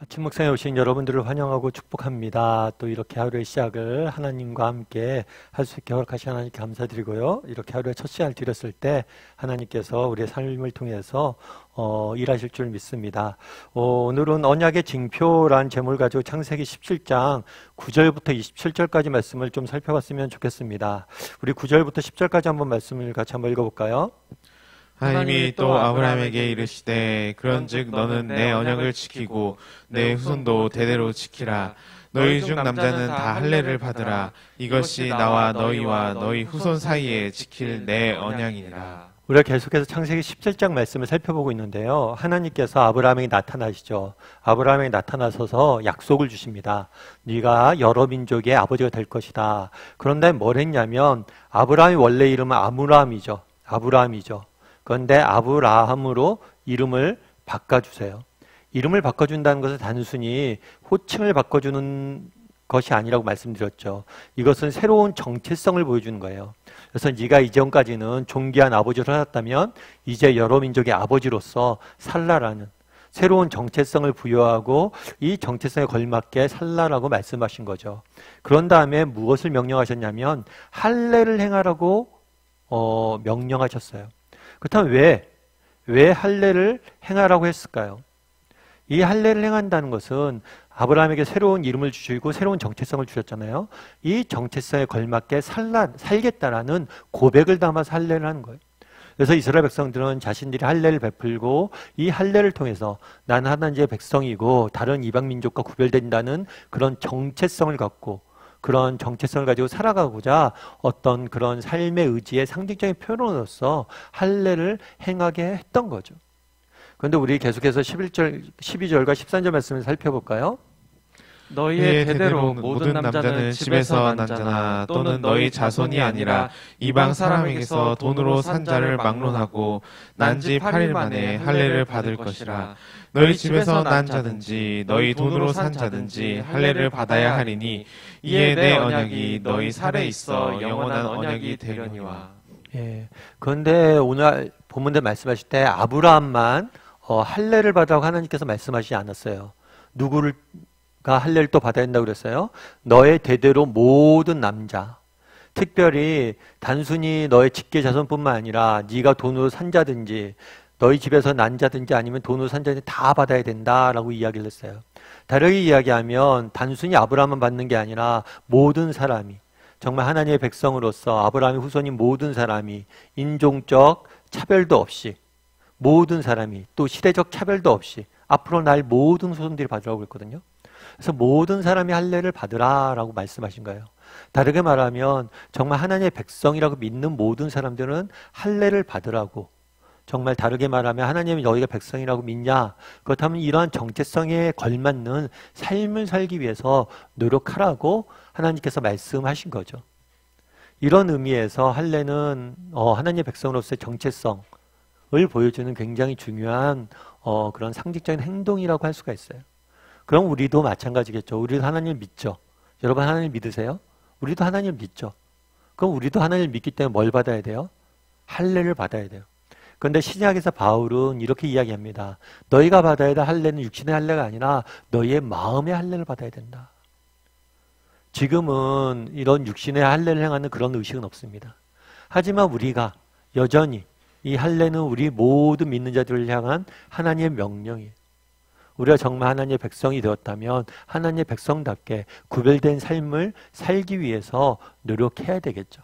아침 묵상에 오신 여러분들을 환영하고 축복합니다. 또 이렇게 하루의 시작을 하나님과 함께 할 수 있게 허락하신 하나님께 감사드리고요. 이렇게 하루의 첫 시간을 드렸을 때 하나님께서 우리의 삶을 통해서 일하실 줄 믿습니다. 오늘은 언약의 징표라는 제목을 가지고 창세기 17장 9절부터 27절까지 말씀을 좀 살펴봤으면 좋겠습니다. 우리 9절부터 10절까지 한번 말씀을 같이 한번 읽어볼까요? 하나님이 또 아브라함에게 이르시되 그런즉 너는 내 언약을 지키고 내 후손도 대대로 지키라. 너희 중 남자는 다 할례를 받으라. 이것이 나와 너희와 너희 후손 사이에 지킬 내 언약이니라. 우리가 계속해서 창세기 17장 말씀을 살펴보고 있는데요. 하나님께서 아브라함에게 나타나시죠. 아브라함에게 나타나셔서 약속을 주십니다. 네가 여러 민족의 아버지가 될 것이다. 그런데 뭘 했냐면 아브라함이 원래 이름은 아므람이죠. 아브라함이죠. 그런데 아브라함으로 이름을 바꿔주세요. 이름을 바꿔준다는 것은 단순히 호칭을 바꿔주는 것이 아니라고 말씀드렸죠. 이것은 새로운 정체성을 보여주는 거예요. 그래서 네가 이전까지는 존귀한 아버지로 살았다면 이제 여러 민족의 아버지로서 살라라는 새로운 정체성을 부여하고 이 정체성에 걸맞게 살라라고 말씀하신 거죠. 그런 다음에 무엇을 명령하셨냐면 할례를 행하라고 명령하셨어요. 그렇다면 왜 할례를 행하라고 했을까요? 이 할례를 행한다는 것은 아브라함에게 새로운 이름을 주시고 새로운 정체성을 주셨잖아요. 이 정체성에 걸맞게 살겠다라는 고백을 담아서 할례를 하는 거예요. 그래서 이스라엘 백성들은 자신들이 할례를 베풀고 이 할례를 통해서 나는 하나님의 백성이고 다른 이방 민족과 구별된다는 그런 정체성을 갖고 그런 정체성을 가지고 살아가고자 어떤 그런 삶의 의지의 상징적인 표현으로서 할례를 행하게 했던 거죠. 그런데 우리 계속해서 12절과 13절 말씀을 살펴볼까요? 너희의 대대로 모든 남자는 집에서 난 자나 또는 너희 자손이 아니라 이방 사람에게서 돈으로 산 자를 막론하고 난 지 8일 만에 할례를 받을 것이라. 너희 집에서 난 자든지 너희 돈으로 산 자든지 할례를 받아야 하리니 이에 내 언약이 너희 살에 있어 영원한 언약이 되려니와. 예. 그런데 오늘 본문에 말씀하실 때 아브라함만 할례를 받으라고 하나님께서 말씀하시지 않았어요. 누구가 할례를 또 받아야 된다고 그랬어요? 너의 대대로 모든 남자. 특별히 단순히 너의 직계 자손뿐만 아니라 네가 돈으로 산 자든지 너희 집에서 난 자든지 아니면 돈으로 산 자든지 다 받아야 된다라고 이야기를 했어요. 다르게 이야기하면 단순히 아브라함만 받는 게 아니라 모든 사람이 정말 하나님의 백성으로서 아브라함의 후손인 모든 사람이 인종적 차별도 없이 모든 사람이 또 시대적 차별도 없이 앞으로 날 모든 후손들이 받으라고 했거든요. 그래서 모든 사람이 할례를 받으라라고 말씀하신 거예요. 다르게 말하면 정말 하나님의 백성이라고 믿는 모든 사람들은 할례를 받으라고 정말 다르게 말하면 하나님이 너희가 백성이라고 믿냐? 그렇다면 이러한 정체성에 걸맞는 삶을 살기 위해서 노력하라고 하나님께서 말씀하신 거죠. 이런 의미에서 할례는 하나님의 백성으로서의 정체성을 보여주는 굉장히 중요한 그런 상징적인 행동이라고 할 수가 있어요. 그럼 우리도 마찬가지겠죠. 우리도 하나님을 믿죠. 여러분 하나님 믿으세요? 우리도 하나님을 믿죠. 그럼 우리도 하나님을 믿기 때문에 뭘 받아야 돼요? 할례를 받아야 돼요. 그런데 신약에서 바울은 이렇게 이야기합니다. 너희가 받아야 될 할례는 육신의 할례가 아니라 너희의 마음의 할례를 받아야 된다. 지금은 이런 육신의 할례를 행하는 그런 의식은 없습니다. 하지만 우리가 여전히 이 할례는 우리 모든 믿는 자들을 향한 하나님의 명령이에요. 우리가 정말 하나님의 백성이 되었다면 하나님의 백성답게 구별된 삶을 살기 위해서 노력해야 되겠죠.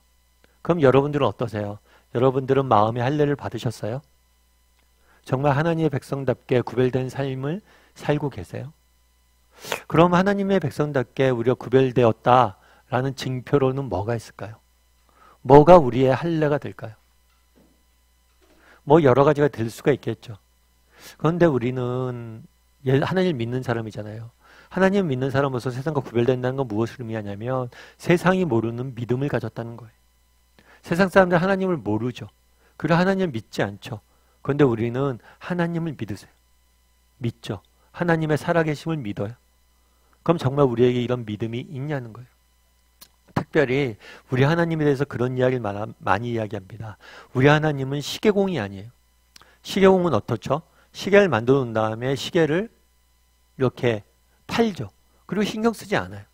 그럼 여러분들은 어떠세요? 여러분들은 마음의 할례를 받으셨어요? 정말 하나님의 백성답게 구별된 삶을 살고 계세요? 그럼 하나님의 백성답게 우리가 구별되었다라는 징표로는 뭐가 있을까요? 뭐가 우리의 할례가 될까요? 뭐 여러 가지가 될 수가 있겠죠. 그런데 우리는 하나님을 믿는 사람이잖아요. 하나님을 믿는 사람으로서 세상과 구별된다는 건 무엇을 의미하냐면 세상이 모르는 믿음을 가졌다는 거예요. 세상 사람들 하나님을 모르죠. 그리고 하나님을 믿지 않죠. 그런데 우리는 하나님을 믿으세요. 믿죠. 하나님의 살아계심을 믿어요. 그럼 정말 우리에게 이런 믿음이 있냐는 거예요. 특별히 우리 하나님에 대해서 그런 이야기를 많이 이야기합니다. 우리 하나님은 시계공이 아니에요. 시계공은 어떻죠? 시계를 만들어 놓은 다음에 시계를 이렇게 팔죠. 그리고 신경 쓰지 않아요.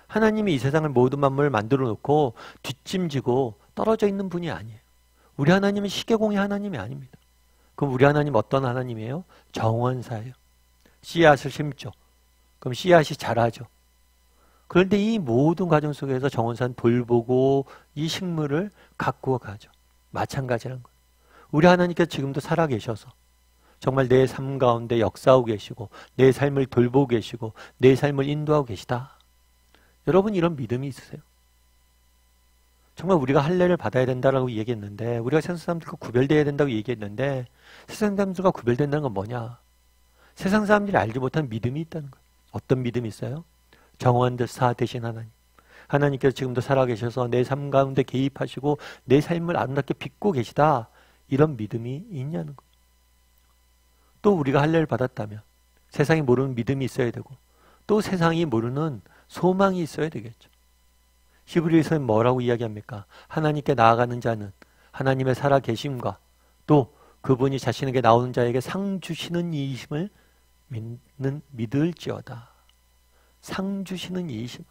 하나님이 이 세상을 모든 만물을 만들어 놓고 뒷짐지고 떨어져 있는 분이 아니에요. 우리 하나님은 시계공의 하나님이 아닙니다. 그럼 우리 하나님 어떤 하나님이에요? 정원사예요. 씨앗을 심죠. 그럼 씨앗이 자라죠. 그런데 이 모든 과정 속에서 정원사는 돌보고 이 식물을 가꾸어 가죠. 마찬가지란 거예요. 우리 하나님께서 지금도 살아계셔서 정말 내 삶 가운데 역사하고 계시고 내 삶을 돌보고 계시고 내 삶을 인도하고 계시다. 여러분 이런 믿음이 있으세요? 정말 우리가 할례를 받아야 된다라고 얘기했는데 우리가 세상 사람들과 구별되어야 된다고 얘기했는데 세상 사람들과 구별된다는 건 뭐냐? 세상 사람들이 알지 못한 믿음이 있다는 거예요. 어떤 믿음이 있어요? 정원사 되신 하나님. 하나님께서 지금도 살아계셔서 내 삶 가운데 개입하시고 내 삶을 아름답게 빚고 계시다. 이런 믿음이 있냐는 거예요. 또 우리가 할례를 받았다면 세상이 모르는 믿음이 있어야 되고 또 세상이 모르는 소망이 있어야 되겠죠. 히브리서는 뭐라고 이야기합니까? 하나님께 나아가는 자는 하나님의 살아계심과 또 그분이 자신에게 나오는 자에게 상 주시는 이이심을 믿을지어다. 상 주시는 이이심.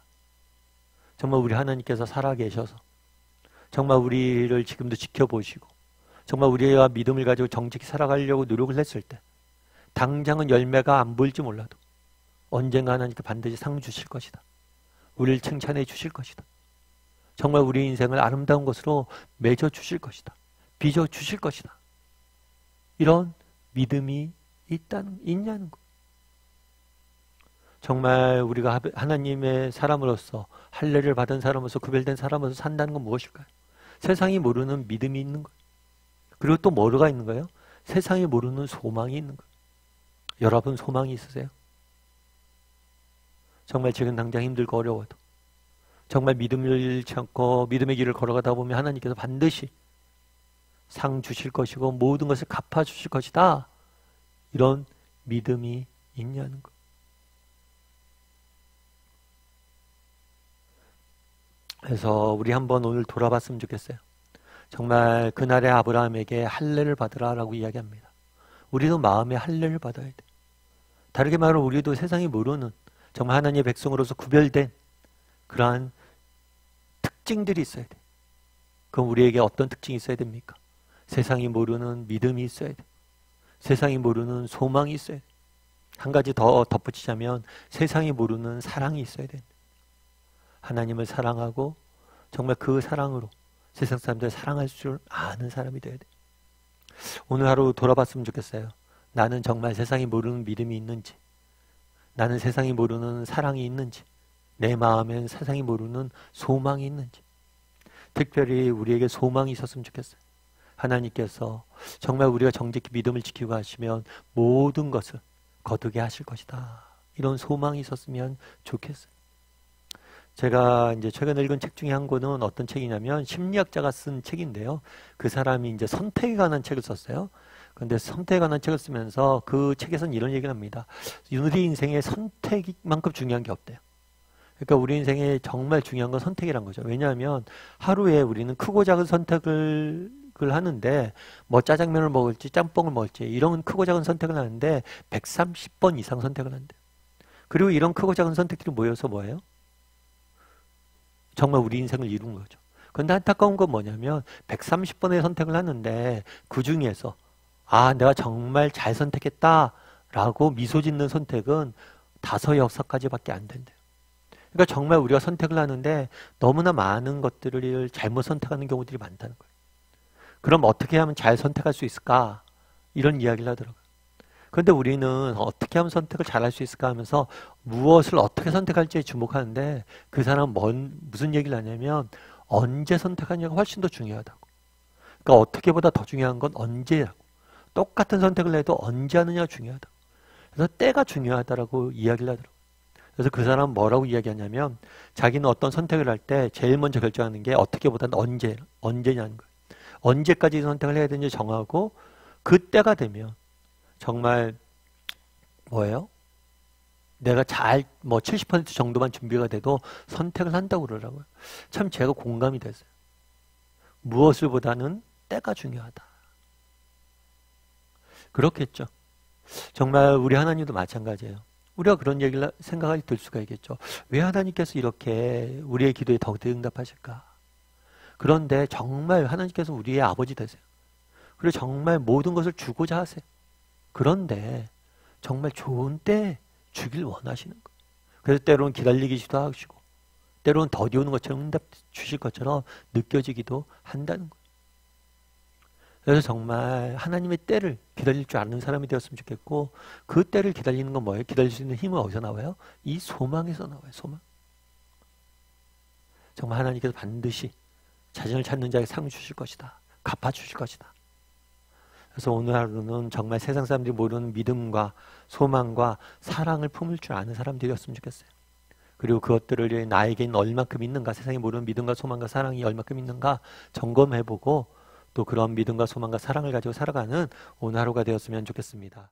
정말 우리 하나님께서 살아계셔서 정말 우리를 지금도 지켜보시고 정말 우리가 믿음을 가지고 정직히 살아가려고 노력을 했을 때 당장은 열매가 안 보일지 몰라도 언젠가 하나님께 반드시 상 주실 것이다. 우리를 칭찬해 주실 것이다. 정말 우리 인생을 아름다운 것으로 맺어 주실 것이다. 빚어 주실 것이다. 이런 믿음이 있냐는 것. 정말 우리가 하나님의 사람으로서 할례를 받은 사람으로서 구별된 사람으로서 산다는 건 무엇일까요? 세상이 모르는 믿음이 있는 거예요. 그리고 또 뭐가 있는 거예요? 세상이 모르는 소망이 있는 거예요. 여러분 소망이 있으세요? 정말 지금 당장 힘들고 어려워도 정말 믿음을 잃지 않고 믿음의 길을 걸어가다 보면 하나님께서 반드시 상 주실 것이고 모든 것을 갚아 주실 것이다. 이런 믿음이 있냐는 것. 그래서 우리 한번 오늘 돌아봤으면 좋겠어요. 정말 그날의 아브라함에게 할례를 받으라라고 이야기합니다. 우리도 마음에 할례를 받아야 돼. 다르게 말하면 우리도 세상이 모르는 정말 하나님의 백성으로서 구별된 그러한 특징들이 있어야 돼. 그럼 우리에게 어떤 특징이 있어야 됩니까? 세상이 모르는 믿음이 있어야 돼. 세상이 모르는 소망이 있어야 돼. 한 가지 더 덧붙이자면 세상이 모르는 사랑이 있어야 돼. 하나님을 사랑하고 정말 그 사랑으로 세상 사람들을 사랑할 줄 아는 사람이 돼야 돼. 오늘 하루 돌아봤으면 좋겠어요. 나는 정말 세상이 모르는 믿음이 있는지, 나는 세상이 모르는 사랑이 있는지, 내 마음엔 세상이 모르는 소망이 있는지. 특별히 우리에게 소망이 있었으면 좋겠어요. 하나님께서 정말 우리가 정직히 믿음을 지키고 하시면 모든 것을 거두게 하실 것이다. 이런 소망이 있었으면 좋겠어요. 제가 이제 최근에 읽은 책 중에 한 권은 어떤 책이냐면 심리학자가 쓴 책인데요. 그 사람이 이제 선택에 관한 책을 썼어요. 그런데 선택에 관한 책을 쓰면서 그 책에서는 이런 얘기를 합니다. 우리 인생에 선택만큼 중요한 게 없대요. 그러니까 우리 인생에 정말 중요한 건 선택이란 거죠. 왜냐하면 하루에 우리는 크고 작은 선택을 하는데 뭐 짜장면을 먹을지 짬뽕을 먹을지 이런 크고 작은 선택을 하는데 130번 이상 선택을 한대요. 그리고 이런 크고 작은 선택들이 모여서 뭐예요? 정말 우리 인생을 이룬 거죠. 그런데 안타까운 건 뭐냐면 130번의 선택을 하는데 그 중에서 내가 정말 잘 선택했다라고 미소 짓는 선택은 5-6가지밖에 안 된대요. 그러니까 정말 우리가 선택을 하는데 너무나 많은 것들을 잘못 선택하는 경우들이 많다는 거예요. 그럼 어떻게 하면 잘 선택할 수 있을까? 이런 이야기를 하더라고요. 그런데 우리는 어떻게 하면 선택을 잘할 수 있을까 하면서 무엇을 어떻게 선택할지에 주목하는데 그 사람은 무슨 얘기를 하냐면 언제 선택하냐가 훨씬 더 중요하다고. 그러니까 어떻게보다 더 중요한 건 언제라고. 똑같은 선택을 해도 언제 하느냐가 중요하다고. 그래서 때가 중요하다라고 이야기를 하더라고요. 그래서 그 사람은 뭐라고 이야기하냐면 자기는 어떤 선택을 할 때 제일 먼저 결정하는 게 어떻게보다는 언제냐는 거예요. 언제까지 선택을 해야 되는지 정하고 그때가 되면 정말 뭐예요? 내가 70% 정도만 준비가 돼도 선택을 한다고 그러더라고요. 참 제가 공감이 됐어요. 무엇을 보다는 때가 중요하다. 그렇겠죠. 정말 우리 하나님도 마찬가지예요. 우리가 그런 얘기를 생각이 들 수가 있겠죠. 왜 하나님께서 이렇게 우리의 기도에 더 응답하실까? 그런데 정말 하나님께서 우리의 아버지 되세요. 그리고 정말 모든 것을 주고자 하세요. 그런데 정말 좋은 때 주길 원하시는 거예요. 그래서 때로는 기다리기도 하시고 때로는 더디 오는 것처럼 응답 주실 것처럼 느껴지기도 한다는 거예요. 그래서 정말 하나님의 때를 기다릴 줄 아는 사람이 되었으면 좋겠고, 그 때를 기다리는 건 뭐예요? 기다릴 수 있는 힘은 어디서 나와요? 이 소망에서 나와요. 소망. 정말 하나님께서 반드시 자신을 찾는 자에게 상 주실 것이다. 갚아주실 것이다. 그래서 오늘 하루는 정말 세상 사람들이 모르는 믿음과 소망과 사랑을 품을 줄 아는 사람들이었으면 좋겠어요. 그리고 그것들을 나에게는 얼마큼 있는가, 세상에 모르는 믿음과 소망과 사랑이 얼마큼 있는가 점검해보고 또 그런 믿음과 소망과 사랑을 가지고 살아가는 오늘 하루가 되었으면 좋겠습니다.